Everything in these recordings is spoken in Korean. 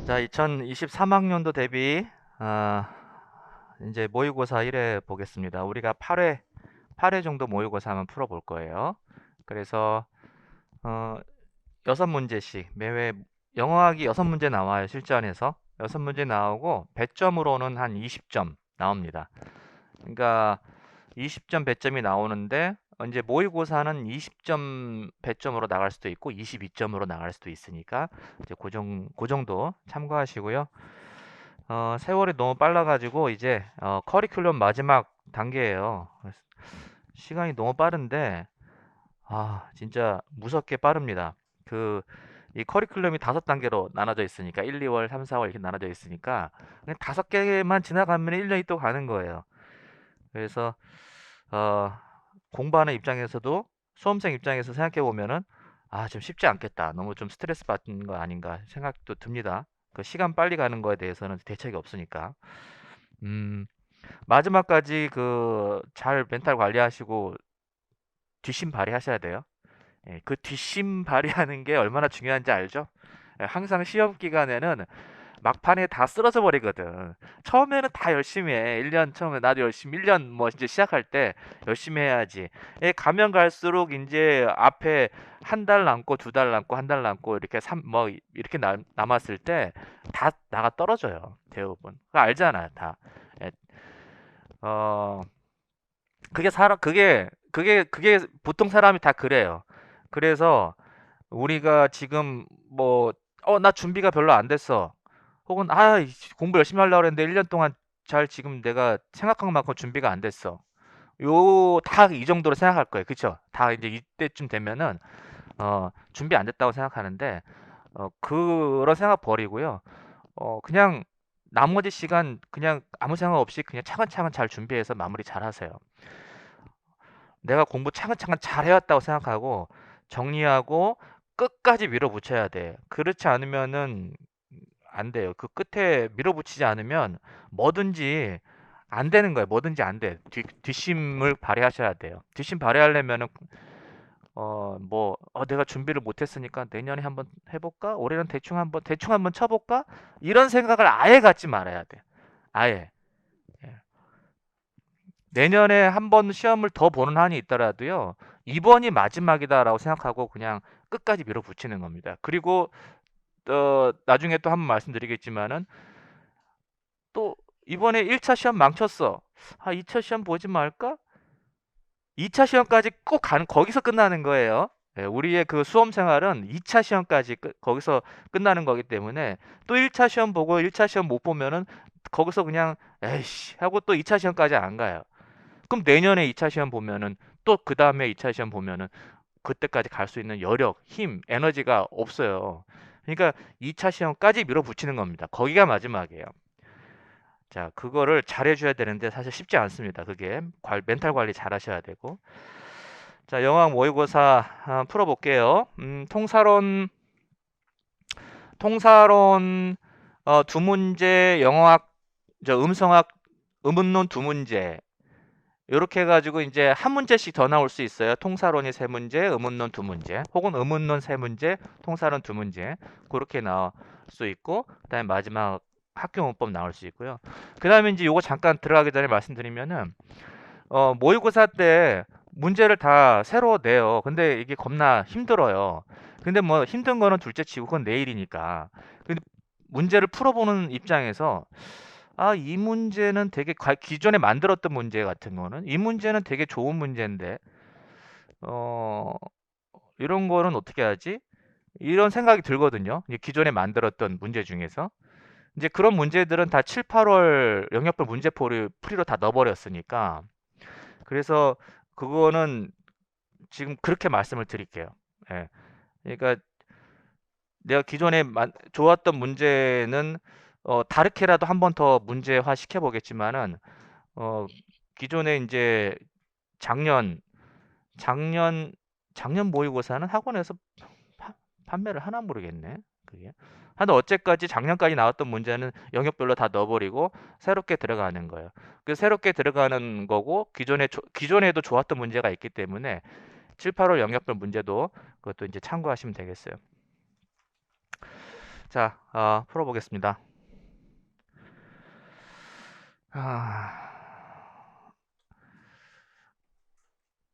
자, 2023학년도 대비 이제 모의고사 1회 보겠습니다. 우리가 8회 정도 모의고사 한번 풀어볼 거예요. 그래서 어, 6문제씩 매회 영어학이 6문제 나와요. 실전에서 6문제 나오고 배점으로는 한 20점 나옵니다. 그러니까 20점 배점이 나오는데 이제 모의고사는 20점 배점으로 나갈 수도 있고 22점으로 나갈 수도 있으니까 이제 그 정도 참고하시고요. 세월이 너무 빨라가지고 이제 커리큘럼 마지막 단계예요. 시간이 너무 빠른데 진짜 무섭게 빠릅니다. 이 커리큘럼이 5단계로 나눠져 있으니까 1, 2월, 3, 4월 이렇게 나눠져 있으니까 그냥 5개만 지나가면 1년이 또 가는 거예요. 그래서 어, 공부하는 입장에서도 수험생 입장에서 생각해 보면은 좀 쉽지 않겠다. 너무 좀 스트레스 받는 거 아닌가 생각도 듭니다. 그 시간 빨리 가는 거에 대해서는 대책이 없으니까. 음, 마지막까지 잘 멘탈 관리하시고 뒷심 발휘하셔야 돼요. 예, 그 뒷심 발휘하는 게 얼마나 중요한지 알죠? 예, 항상 시험 기간에는 막판에 다 쓰러져 버리거든. 처음에는 다 열심히 해. 1년 처음에 나도 열심히 1년 뭐 이제 시작할 때 열심히 해야지. 예, 가면 갈수록 이제 앞에 한 달 남고 2달 남고 한 달 남고 이렇게 이렇게 남았을 때 다 나가 떨어져요. 대부분. 그거 알잖아요, 다. 예, 어, 그게 보통 사람이 다 그래요. 그래서 우리가 지금 나 준비가 별로 안 됐어. 혹은 공부 열심히 하려고 했는데 1년 동안 잘 지금 내가 생각한 만큼 준비가 안 됐어. 다 이 정도로 생각할 거예요. 그쵸? 다 이제 이때쯤 되면은 준비 안 됐다고 생각하는데 그런 생각 버리고요. 그냥 나머지 시간 그냥 아무 생각 없이 그냥 차근차근 잘 준비해서 마무리 잘 하세요. 내가 공부 차근차근 잘 해왔다고 생각하고 정리하고 끝까지 밀어붙여야 돼. 그렇지 않으면은 안 돼요. 그 끝에 밀어붙이지 않으면 뭐든지 안 되는 거예요. 뭐든지 안 돼. 뒷심을 발휘하셔야 돼요. 뒷심 발휘하려면은 내가 준비를 못했으니까 내년에 한번 해볼까? 올해는 대충 한번 쳐볼까? 이런 생각을 아예 갖지 말아야 돼. 아예. 예. 내년에 한 번 시험을 더 보는 한이 있더라도요. 이번이 마지막이다라고 생각하고 그냥 끝까지 밀어붙이는 겁니다. 그리고 나중에 또 한 번 말씀드리겠지만은 또 이번에 1차 시험 망쳤어. 2차 시험 보지 말까? 2차 시험까지 꼭 거기서 끝나는 거예요. 예, 우리의 그 수험 생활은 2차 시험까지 거기서 끝나는 거기 때문에 또 1차 시험 보고 1차 시험 못 보면은 거기서 그냥 에이씨 하고 또 2차 시험까지 안 가요. 그럼 내년에 2차 시험 보면은 또 그 다음에 2차 시험 보면은 그때까지 갈 수 있는 여력, 힘, 에너지가 없어요. 그러니까 2차 시험까지 밀어붙이는 겁니다. 거기가 마지막이에요. 자, 그거를 잘해줘야 되는데 사실 쉽지 않습니다. 그게 멘탈 관리 잘 하셔야 되고. 자, 영어학 모의고사 풀어볼게요. 통사론 두 문제, 영어학, 음성학, 음운론 두 문제. 이렇게 해가지고 이제 한 문제씩 더 나올 수 있어요. 통사론이 세 문제, 음운론 두 문제, 혹은 음운론 세 문제, 통사론 두 문제. 그렇게 나올 수 있고, 그다음에 마지막 학교문법 나올 수 있고요. 그다음에 이제 요거 잠깐 들어가기 전에 말씀드리면은 모의고사 때 문제를 다 새로 내요. 근데 이게 겁나 힘들어요. 근데 뭐 힘든 거는 둘째 치고 그건 내일이니까. 근데 문제를 풀어보는 입장에서 이 문제는 되게 기존에 만들었던 문제 같은 거는 이 문제는 되게 좋은 문제인데 어, 이런 거는 어떻게 하지? 이런 생각이 들거든요. 이제 기존에 만들었던 문제 중에서. 이제 그런 문제들은 다 7, 8월 영역별 문제풀이로 다 넣어버렸으니까 그래서 그거는 지금 그렇게 말씀을 드릴게요. 예. 그러니까 내가 기존에 좋았던 문제는 다르게라도 한 번 더 문제화 시켜보겠지만은 어, 기존에 이제 작년 작년 작년 모의고사는 학원에서 파- 판매를 하나 모르겠네. 그게. 하여튼 어째까지 작년까지 나왔던 문제는 영역별로 다 넣어버리고 새롭게 들어가는 거예요. 그 새롭게 들어가는 거고 기존에도 좋았던 문제가 있기 때문에 7, 8월 영역별 문제도 그것도 이제 참고하시면 되겠어요. 자, 풀어보겠습니다. 아,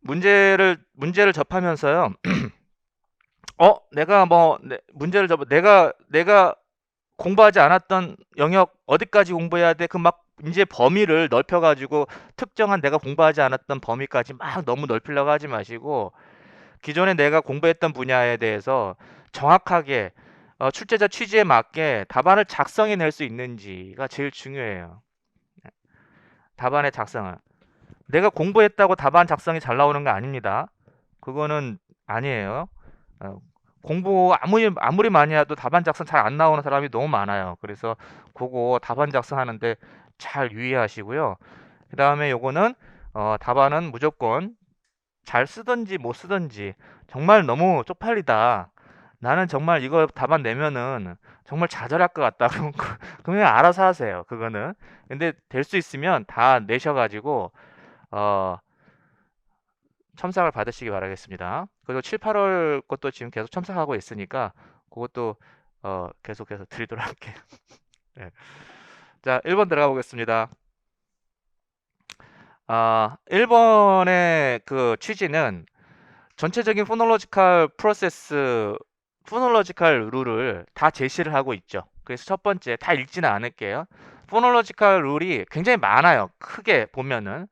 문제를 접하면서요. 내가 문제를 내가 공부하지 않았던 영역 어디까지 공부해야 돼? 그 막 이제 범위를 넓혀가지고 특정한 내가 공부하지 않았던 범위까지 막 너무 넓히려고 하지 마시고 기존에 내가 공부했던 분야에 대해서 정확하게 출제자 취지에 맞게 답안을 작성해낼 수 있는지가 제일 중요해요. 답안의 작성을. 내가 공부했다고 답안 작성이 잘 나오는 거 아닙니다. 그거는 아니에요. 어, 공부 아무리 많이 해도 답안 작성 잘 안 나오는 사람이 너무 많아요. 그래서 그거 답안 작성하는데 잘 유의하시고요. 그 다음에 요거는 답안은 무조건 잘 쓰든지 못 쓰든지 정말 너무 쪽팔리다. 나는 정말 이거 답안 내면은 정말 좌절할 것 같다. 그러면 알아서 하세요. 그거는. 근데 될 수 있으면 다 내셔가지고 어, 첨삭을 받으시기 바라겠습니다. 그리고 7, 8월 것도 지금 계속 첨삭하고 있으니까 그것도 계속해서 드리도록 할게요. 네. 자, 1번 들어가 보겠습니다. 1번의 그 취지는 전체적인 포놀로지컬 프로세스, 포놀로지컬 룰을 다 제시를 하고 있죠. 그래서 첫 번째, 다 읽지는 않을게요. 포놀로지컬 룰이 굉장히 많아요. 크게 보면은.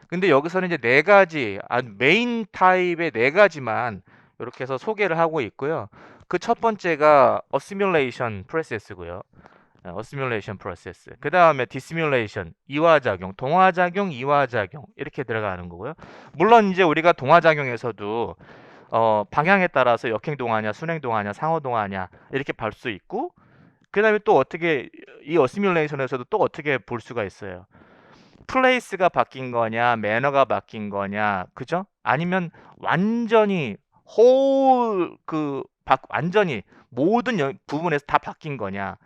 근데 여기서는 이제 네 가지, 메인 타입의 네 가지만 이렇게 해서 소개를 하고 있고요. 그 첫 번째가 어시뮬레이션 프로세스고요. 어시뮬레이션 프로세스. 그 다음에 디시뮬레이션, 이화작용, 동화작용, 이화작용 이렇게 들어가는 거고요. 물론 이제 우리가 동화작용에서도 방향에 따라서 역행동화냐, 순행동화냐, 상호동화냐 이렇게 볼 수 있고 그 다음에 또 어떻게 이 어시뮬레이션에서도 또 어떻게 볼 수가 있어요. 플레이스가 바뀐 거냐, 매너가 바뀐 거냐, 그죠? 아니면 완전히 완전히 모든 부분에서 다 바뀐 거냐,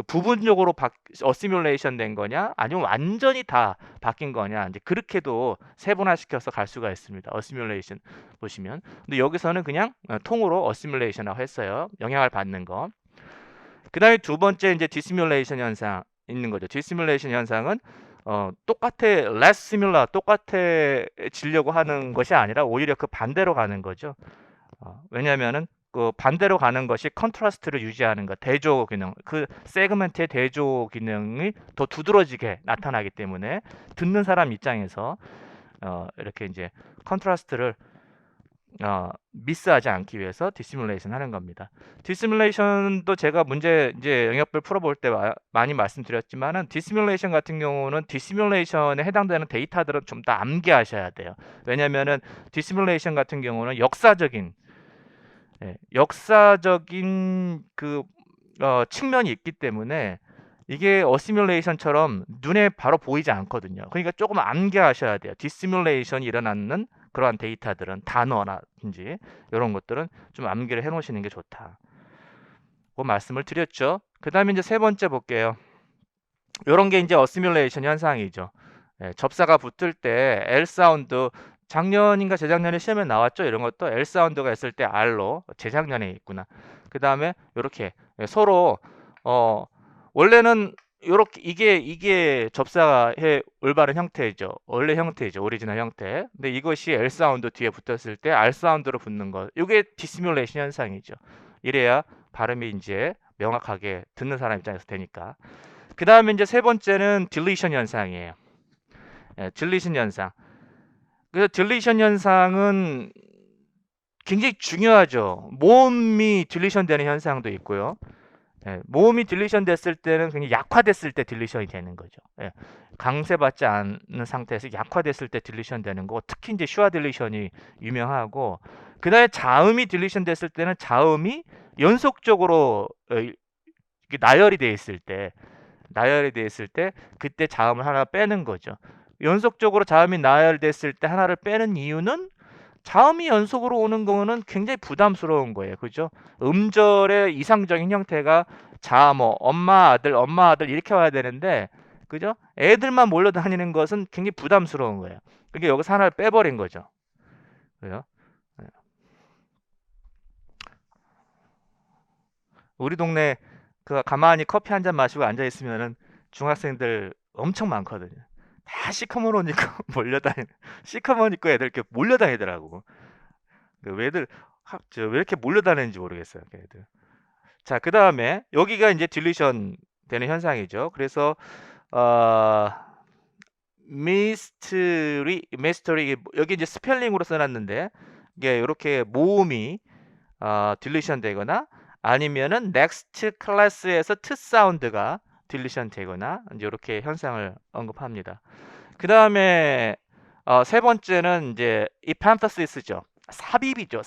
부분적으로 어시뮬레이션 된 거냐, 아니면 완전히 다 바뀐 거냐, 이제 그렇게도 세분화시켜서 갈 수가 있습니다. 어시뮬레이션 보시면. 근데 여기서는 그냥 통으로 어시뮬레이션이라고 했어요. 영향을 받는 거. 그 다음에 두 번째 이제 디시뮬레이션 현상 있는 거죠. 디시뮬레이션 현상은 똑같아 less similar 똑같아지려고 하는 것이 아니라 오히려 그 반대로 가는 거죠. 왜냐하면은 그 반대로 가는 것이 컨트라스트를 유지하는 것, 대조 기능, 그 세그먼트의 대조 기능이 더 두드러지게 나타나기 때문에 듣는 사람 입장에서 이렇게 이제 컨트라스트를 미스하지 않기 위해서 디시뮬레이션 하는 겁니다. 디시뮬레이션도 제가 문제 이제 영역별 풀어볼 때 많이 말씀드렸지만은 디시뮬레이션 같은 경우는 디시뮬레이션에 해당되는 데이터들은 좀 더 암기하셔야 돼요. 왜냐면은 디시뮬레이션 같은 경우는 역사적인 그 측면이 있기 때문에 이게 어시뮬레이션처럼 눈에 바로 보이지 않거든요. 그러니까 조금 암기하셔야 돼요. 디시뮬레이션이 일어나는 그러한 데이터들은 단어라든지 이런 것들은 좀 암기를 해 놓으시는 게 좋다. 그 말씀을 드렸죠. 그 다음에 이제 세 번째 볼게요. 이런 게 이제 어시뮬레이션 현상이죠. 접사가 붙을 때 L 사운드 작년인가 재작년에 시험에 나왔죠. 이런 것도 L 사운드가 있을 때 R로 재작년에 있구나. 그 다음에 이렇게 서로 원래는 요렇게 이게 접사의 올바른 형태죠. 원래 형태죠. 오리지널 형태. 근데 이것이 L 사운드 뒤에 붙었을 때 R 사운드로 붙는 것. 이게 디시뮬레이션 현상이죠. 이래야 발음이 이제 명확하게 듣는 사람 입장에서 되니까. 그 다음에 이제 세 번째는 딜리션 현상이에요. 딜리션 현상. 그래서 딜리션 현상은 굉장히 중요하죠. 모음이 딜리션 되는 현상도 있고요. 모음이 딜리션 됐을 때는 굉장히 약화됐을 때 딜리션이 되는 거죠. 강세받지 않는 상태에서 약화됐을 때 딜리션 되는 거. 특히 이제 슈아 딜리션이 유명하고 그 다음에 자음이 딜리션 됐을 때는 자음이 연속적으로 나열이 돼 있을 때 그때 자음을 하나 빼는 거죠. 연속적으로 자음이 나열됐을 때 하나를 빼는 이유는 자음이 연속으로 오는 거는 굉장히 부담스러운 거예요. 그죠? 음절의 이상적인 형태가 뭐 엄마 아들 이렇게 와야 되는데 그죠? 애들만 몰려다니는 것은 굉장히 부담스러운 거예요. 그러니까 여기서 하나를 빼버린 거죠. 그죠? 우리 동네 그 가만히 커피 한 잔 마시고 앉아 있으면은 중학생들 엄청 많거든요. 다 시커먼 옷 입고 몰려다니 시커먼 입고 애들 이렇게 몰려다니더라고. 그 애들 왜 이렇게 몰려다니는지 모르겠어요. 그 애들. 자, 그 다음에 여기가 이제 딜리션 되는 현상이죠. 그래서 어, 미스터리 여기 이제 스펠링으로 써놨는데 이게 이렇게 모음이 딜리션 되거나 아니면은 넥스트 클래스에서 트 사운드가 딜리션 되거나 이제 이렇게 현상을 언급합니다. 그 다음에 세 번째는 이제 이 펜타시스죠. 삽입이죠.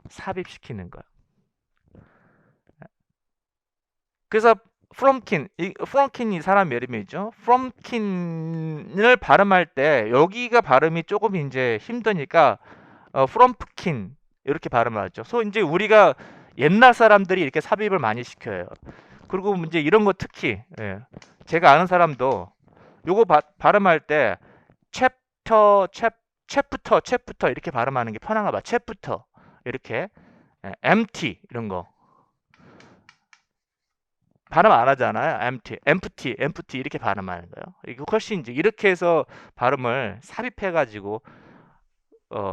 삽입시키는 거. 그래서 프롬킨이 사람 이름이죠. 프롬킨을 발음할 때 여기가 발음이 조금 이제 힘드니까 프롬프킨 이렇게 발음을 하죠. 이제 우리가 옛날 사람들이 이렇게 삽입을 많이 시켜요. 그리고 이제 이런 거 특히 제가 아는 사람도 요거 발음할 때 챕부터 이렇게 발음하는 게 편한가 봐. 챕부터 이렇게 empty 이런 거 발음 안 하잖아요. empty 이렇게 발음하는 거예요. 이거 훨씬 이제 이렇게 해서 발음을 삽입해가지고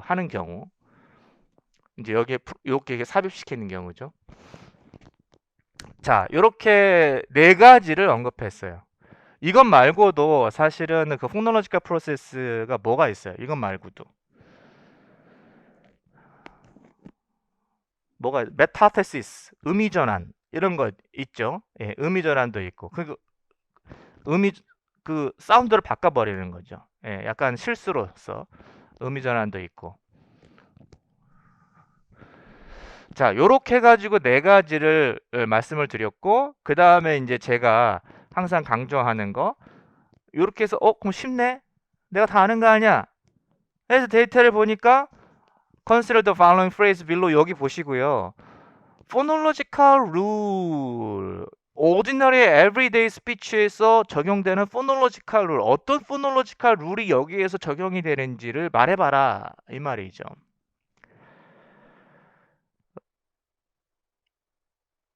하는 경우 이제 여기에 이렇게 삽입시키는 경우죠. 자, 이렇게 네 가지를 언급했어요. 이것 말고도 사실은 그 포놀로지컬 프로세스가 뭐가 있어요. 이것 말고도 뭐가 메타테시스, 의미 전환 이런 거 있죠. 예, 의미 전환도 있고 의미 그 사운드를 바꿔버리는 거죠. 예, 약간 실수로서 의미 전환도 있고. 자, 요렇게 해가지고 네 가지를 말씀을 드렸고, 그 다음에 이제 제가 항상 강조하는 거, 요렇게 해서 그럼 쉽네? 내가 다 아는 거 아니야? 해서 데이터를 보니까 Consider the following phrase below 여기 보시고요. Phonological rule ordinary everyday speech에서 적용되는 phonological rule 어떤 phonological rule이 여기에서 적용이 되는지를 말해봐라 이 말이죠.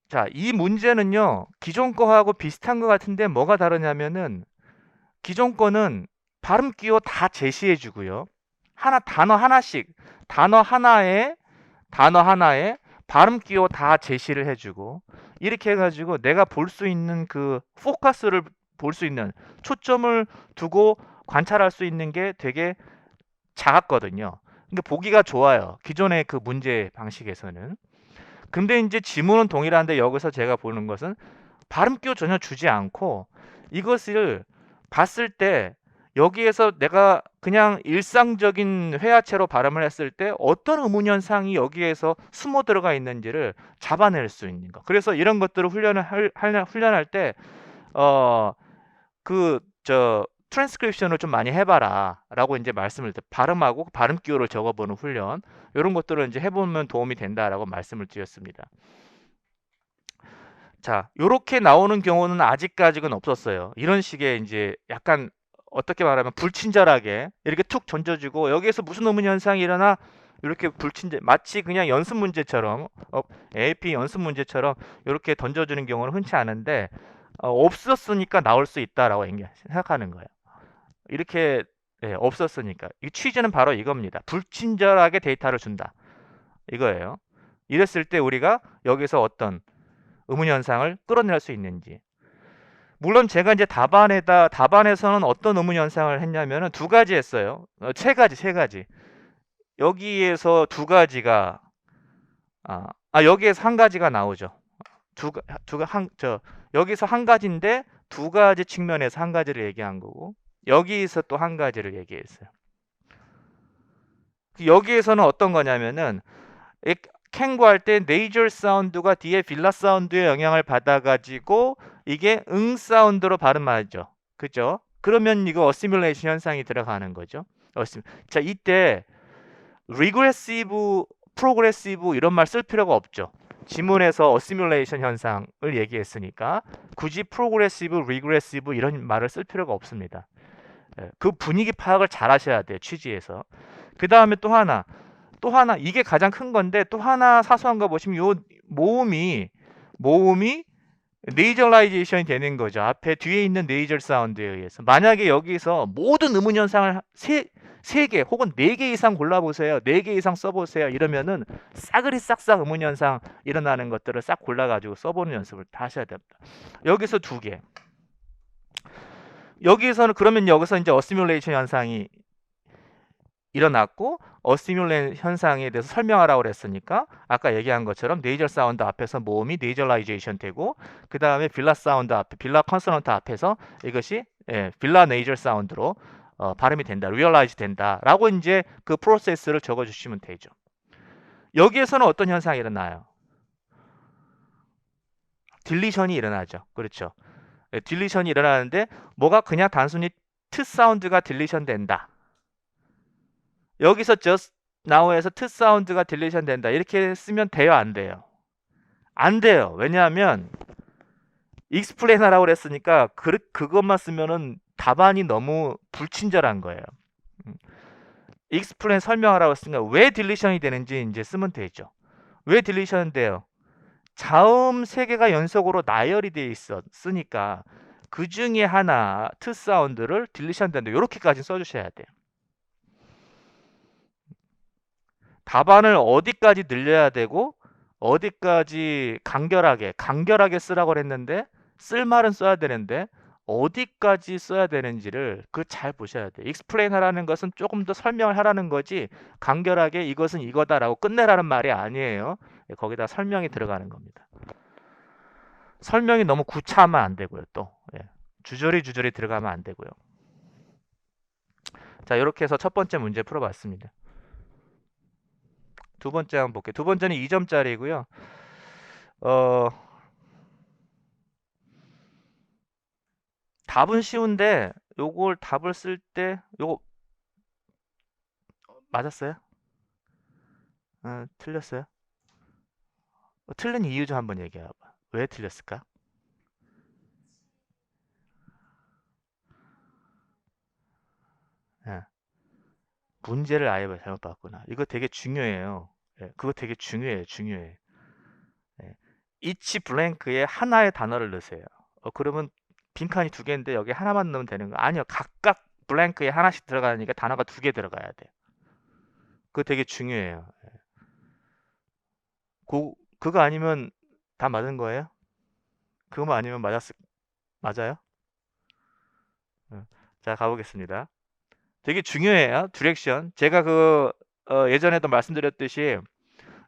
자, 이 문제는요 기존 거하고 비슷한 것 같은데 뭐가 다르냐면은 기존 거는 발음 기호 다 제시해 주고요. 단어 하나에 발음 기호 다 제시를 해주고 이렇게 해가지고 내가 볼 수 있는 그 포커스를 볼 수 있는 초점을 두고 관찰할 수 있는 게 되게 작았거든요. 그러니까 보기가 좋아요. 기존의 그 문제 방식에서는. 근데 이제 지문은 동일한데 여기서 제가 보는 것은 발음 기호 전혀 주지 않고 이것을 봤을 때 여기에서 내가 그냥 일상적인 회화체로 발음을 했을 때 어떤 의문 현상이 여기에서 숨어 들어가 있는지를 잡아낼 수 있는 거. 그래서 이런 것들을 훈련할 때 트랜스크립션을 좀 많이 해봐라라고 이제 말씀을 발음하고 발음 기호를 적어보는 훈련 이런 것들을 이제 해보면 도움이 된다라고 말씀을 드렸습니다. 자, 요렇게 나오는 경우는 아직까지는 없었어요. 이런 식의 이제 약간 어떻게 말하면 불친절하게 이렇게 툭 던져주고 여기에서 무슨 의문 현상이 일어나 이렇게 마치 그냥 연습 문제처럼 AP 연습 문제처럼 이렇게 던져주는 경우는 흔치 않은데 없었으니까 나올 수 있다라고 생각하는 거예요. 이렇게 없었으니까 이 취지는 바로 이겁니다. 불친절하게 데이터를 준다 이거예요. 이랬을 때 우리가 여기서 어떤 의문 현상을 끌어낼 수 있는지. 물론 제가 이제 답안에서는 어떤 의문 현상을 했냐면은 두 가지 했어요. 세 가지. 여기에서 두 가지가 여기에서 한 가지가 나오죠. 여기서 한 가지인데 두 가지 측면에서 한 가지를 얘기한 거고 여기에서 또 한 가지를 얘기했어요. 여기에서는 어떤 거냐면은 캥구할 때 네이저 사운드가 뒤에 빌라 사운드의 영향을 받아가지고 이게 응 사운드로 발음하죠. 그죠? 그러면 이거 어시뮬레이션 현상이 들어가는 거죠. 자, 이때 리그레시브, 프로그레시브 이런 말 쓸 필요가 없죠. 지문에서 어시뮬레이션 현상을 얘기했으니까 굳이 프로그레시브, 리그레시브 이런 말을 쓸 필요가 없습니다. 그 분위기 파악을 잘 하셔야 돼요. 취지에서. 그 다음에 또 하나 이게 가장 큰 건데 또 하나 사소한 거 보시면 요 모음이 모음이 네이저라이제이션이 되는 거죠. 앞에 뒤에 있는 네이저 사운드에 의해서. 만약에 여기서 모든 음운 현상을 세 개 혹은 네 개 이상 골라보세요. 네 개 이상 써보세요. 이러면은 싸그리 싹싹 음운 현상 일어나는 것들을 싹 골라가지고 써보는 연습을 다 하셔야 됩니다. 여기서 두 개. 여기서는 그러면 여기서 이제 어시뮬레이션 현상이 일어났고 어시뮬레이션 현상에 대해서 설명하라고 그랬으니까 아까 얘기한 것처럼 네이저 사운드 앞에서 모음이 네이저라이제이션 되고 그 다음에 빌라 사운드 앞에 빌라 컨소넌트 앞에서 이것이 빌라 네이저 사운드로 발음이 된다, 리얼라이즈 된다라고 이제 그 프로세스를 적어주시면 되죠. 여기에서는 어떤 현상이 일어나요? 딜리션이 일어나죠. 그렇죠. 딜리션이 일어나는데 뭐가 그냥 단순히 트 사운드가 딜리션 된다. 여기서 just now에서 트 사운드가 딜리션 된다. 이렇게 쓰면 돼요, 안 돼요? 안 돼요. 왜냐하면 explain 하라고 그랬으니까 그것만 쓰면은 답안이 너무 불친절한 거예요. explain 설명하라고 했으니까 왜 딜리션이 되는지 이제 쓰면 되죠. 왜 딜리션 돼요? 자음 세 개가 연속으로 나열이 돼 있으니까 그 중에 하나 트 사운드를 딜리션 된다. 이렇게까지 써주셔야 돼요. 답안을 어디까지 늘려야 되고 어디까지 간결하게 쓰라고 했는데 쓸 말은 써야 되는데 어디까지 써야 되는지를 잘 보셔야 돼요. explain 하라는 것은 조금 더 설명을 하라는 거지 간결하게 이것은 이거다라고 끝내라는 말이 아니에요. 거기다 설명이 들어가는 겁니다. 설명이 너무 구차하면 안 되고요. 또 주저리 들어가면 안 되고요. 자, 이렇게 해서 첫 번째 문제 풀어봤습니다. 두 번째 한번 볼게요. 두 번째는 2점짜리고요. 답은 쉬운데 요걸 답을 쓸 때 요거 맞았어요? 틀렸어요? 틀린 이유 좀 한번 얘기해봐. 왜 틀렸을까? 예, 문제를 아예 잘못 봤구나. 이거 되게 중요해요. 그거 되게 중요해. each blank에 하나의 단어를 넣으세요. 그러면 빈칸이 두 개인데 여기 하나만 넣으면 되는 거 아니요. 각각 블랭크에 하나씩 들어가니까 단어가 두 개 들어가야 돼요. 그거 되게 중요해요. 그거 아니면 다 맞은 거예요? 그거만 아니면 맞아요? 자, 가보겠습니다. 되게 중요해요. 디렉션. 제가 예전에도 말씀드렸듯이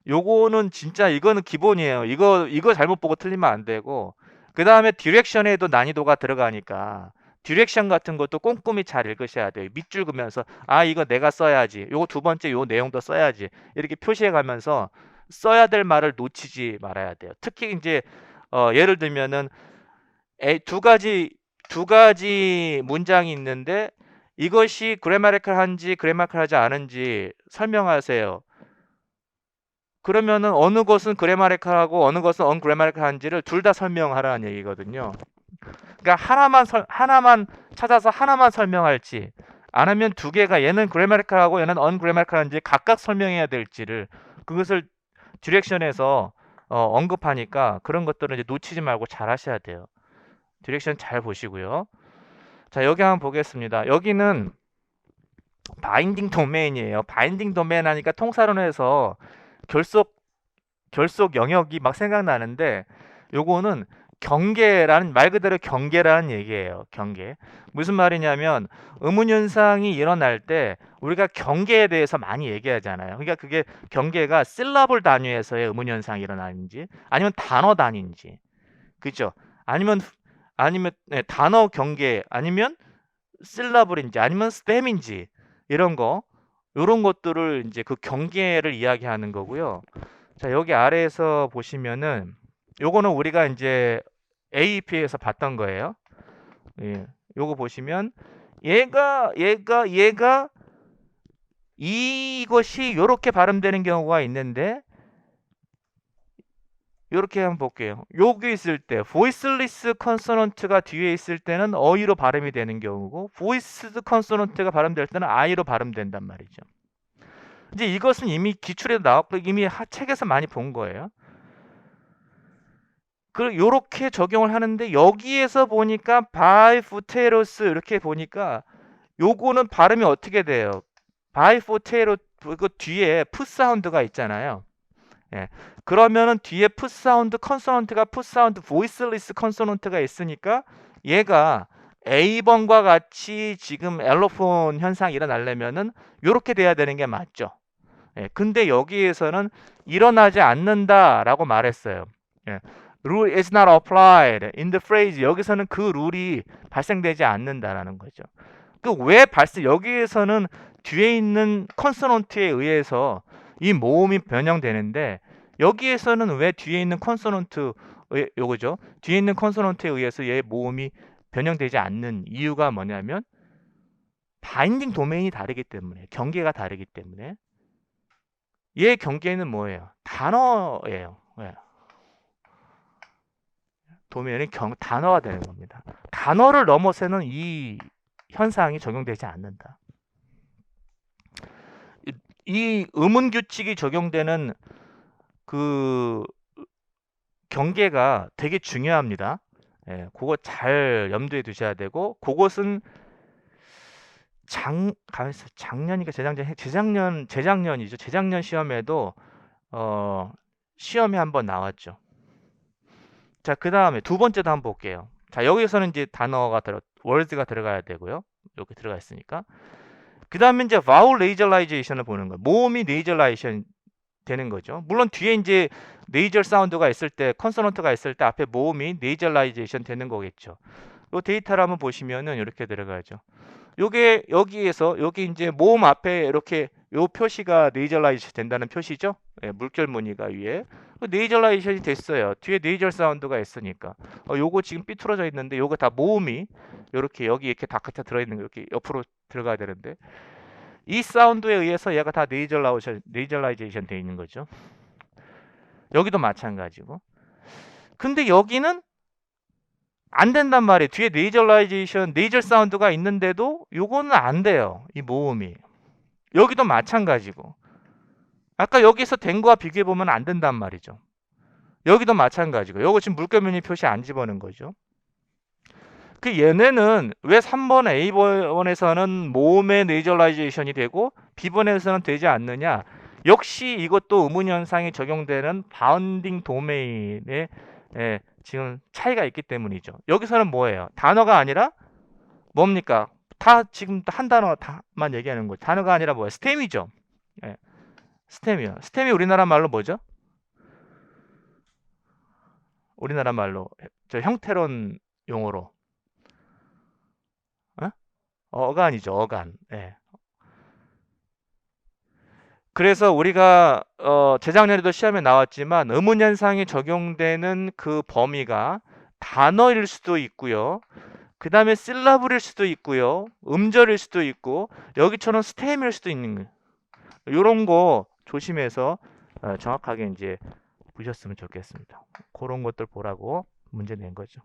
요거는 진짜 이거는 기본이에요. 이거 잘못 보고 틀리면 안 되고 그 다음에 디렉션에도 난이도가 들어가니까 디렉션 같은 것도 꼼꼼히 잘 읽으셔야 돼요. 밑줄 그면서 이거 내가 써야지. 요거 두 번째 요 내용도 써야지. 이렇게 표시해 가면서 써야 될 말을 놓치지 말아야 돼요. 특히 이제 예를 들면은 두 가지 문장이 있는데 이것이 그래마티컬한지 그래마티컬하지 않은지 설명하세요. 그러면은 어느 것은 그래마티컬하고 어느 것은 언그래마티컬한지를 둘 다 설명하라는 얘기거든요. 그러니까 하나만 찾아서 하나만 설명할지 아니면 두 개가 얘는 그래마티컬하고 얘는 언그래마티컬한지 각각 설명해야 될지를 그것을 디렉션에서 언급하니까 그런 것들은 이제 놓치지 말고 잘 하셔야 돼요. 디렉션 잘 보시고요. 자, 여기 한번 보겠습니다. 여기는 바인딩 도메인이에요. 바인딩 도메인 하니까 통사론에서 결속 영역이 막 생각나는데 요거는 경계라는 말 그대로 경계라는 얘기예요. 경계. 무슨 말이냐면 의문 현상이 일어날 때 우리가 경계에 대해서 많이 얘기하잖아요. 그러니까 그게 경계가 실라블 단위에서의 의문 현상이 일어나는지 아니면 단어 단위인지. 그죠? 아니면 단어 경계 아니면 실라블인지 아니면 스팸인지 이런 것들을 이제 그 경계를 이야기하는 거고요. 자, 여기 아래에서 보시면은 요거는 우리가 이제 AEP에서 봤던 거예요. 요거 보시면 얘가 이것이 요렇게 발음되는 경우가 있는데 요렇게 한번 볼게요. 여기 있을 때 voiceless consonant가 뒤에 있을 때는 어이로 발음이 되는 경우고 voiced consonant가 발음될 때는 I로 발음된단 말이죠. 이제 이것은 이미 기출에도 나왔고 이미 책에서 많이 본 거예요. 요렇게 적용을 하는데 여기에서 보니까 바이포테로스 이렇게 보니까 요거는 발음이 어떻게 돼요? 바이포테로 그 뒤에 푸 사운드가 있잖아요. 예. 그러면은 뒤에 푸 사운드 컨소넌트가 푸 사운드 보이스리스 컨소넌트가 있으니까 얘가 A번과 같이 지금 엘로폰 현상이 일어나려면은 요렇게 돼야 되는 게 맞죠. 예. 근데 여기에서는 일어나지 않는다라고 말했어요. 예. Rule is not applied in the phrase. 여기서는 그 룰이 발생되지 않는다라는 거죠. 왜 여기에서는 뒤에 있는 컨소넌트에 의해서 이 모음이 변형되는데 여기에서는 왜 뒤에 있는 컨소넌트 요거죠. 뒤에 있는 컨소넌트에 의해서 얘 모음이 변형되지 않는 이유가 뭐냐면 바인딩 도메인이 다르기 때문에, 경계가 다르기 때문에. 얘 경계는 뭐예요? 단어예요. 예. 도메인이 단어가 되는 겁니다. 단어를 넘어서는 이 현상이 적용되지 않는다. 이 음운 규칙이 적용되는 그 경계가 되게 중요합니다. 예, 그거 잘 염두에 두셔야 되고, 그것은 작년이니까 재작년이죠. 재작년 시험에도 시험에 한번 나왔죠. 자, 그 다음에 두 번째도 한번 볼게요. 자, 여기서는 이제 월드가 들어가야 되고요. 이렇게 들어가 있으니까. 그 다음에 이제 vowel nasalization을 보는 거예요. 모음이 nasalization 되는 거죠. 물론 뒤에 이제 nasal 사운드가 있을 때, 컨소넌트가 있을 때 앞에 모음이 nasalization 되는 거겠죠. 이 데이터를 한번 보시면은 이렇게 들어가죠. 요게 여기에서 여기 이제 모음 앞에 이렇게 요 표시가 nasalization 된다는 표시죠. 예, 물결 무늬가 위에 nasalization이 됐어요. 뒤에 nasal 사운드가 있으니까. 요거 지금 삐뚤어져 있는데 요거 다 모음이 이렇게 여기 이렇게 다 같이 들어 있는 거 이렇게 옆으로 들어가야 되는데 이 사운드에 의해서 얘가 다 nasalization 돼 있는 거죠. 여기도 마찬가지고. 근데 여기는 안 된단 말이에요. 뒤에 nasal 사운드가 있는데도 요거는 안 돼요. 이 모음이. 여기도 마찬가지고. 아까 여기서 된 거와 비교해 보면 안 된단 말이죠. 여기도 마찬가지고. 요거 지금 물결무늬 표시 안 집어넣은 거죠. 얘네는 왜 3번 A번에서는 모음의 nasalization이 되고 B번에서는 되지 않느냐? 역시 이것도 음운 현상이 적용되는 바운딩 도메인에 지금 차이가 있기 때문이죠. 여기서는 뭐예요? 단어가 아니라 뭡니까? 다 지금 한 단어만 얘기하는 거죠. 단어가 아니라 뭐예요? 스템이죠. 예. 스템이요. 스템이 우리나라 말로 뭐죠? 우리나라 말로 저 형태론 용어로 어간이죠. 어간. 예. 그래서 우리가 재작년에도 시험에 나왔지만 음운 현상이 적용되는 그 범위가 단어일 수도 있고요. 그 다음에 실라블일 수도 있고요. 음절일 수도 있고 여기처럼 스템일 수도 있는 거예요. 이런 거 조심해서 정확하게 이제 보셨으면 좋겠습니다. 그런 것들 보라고 문제 낸 거죠.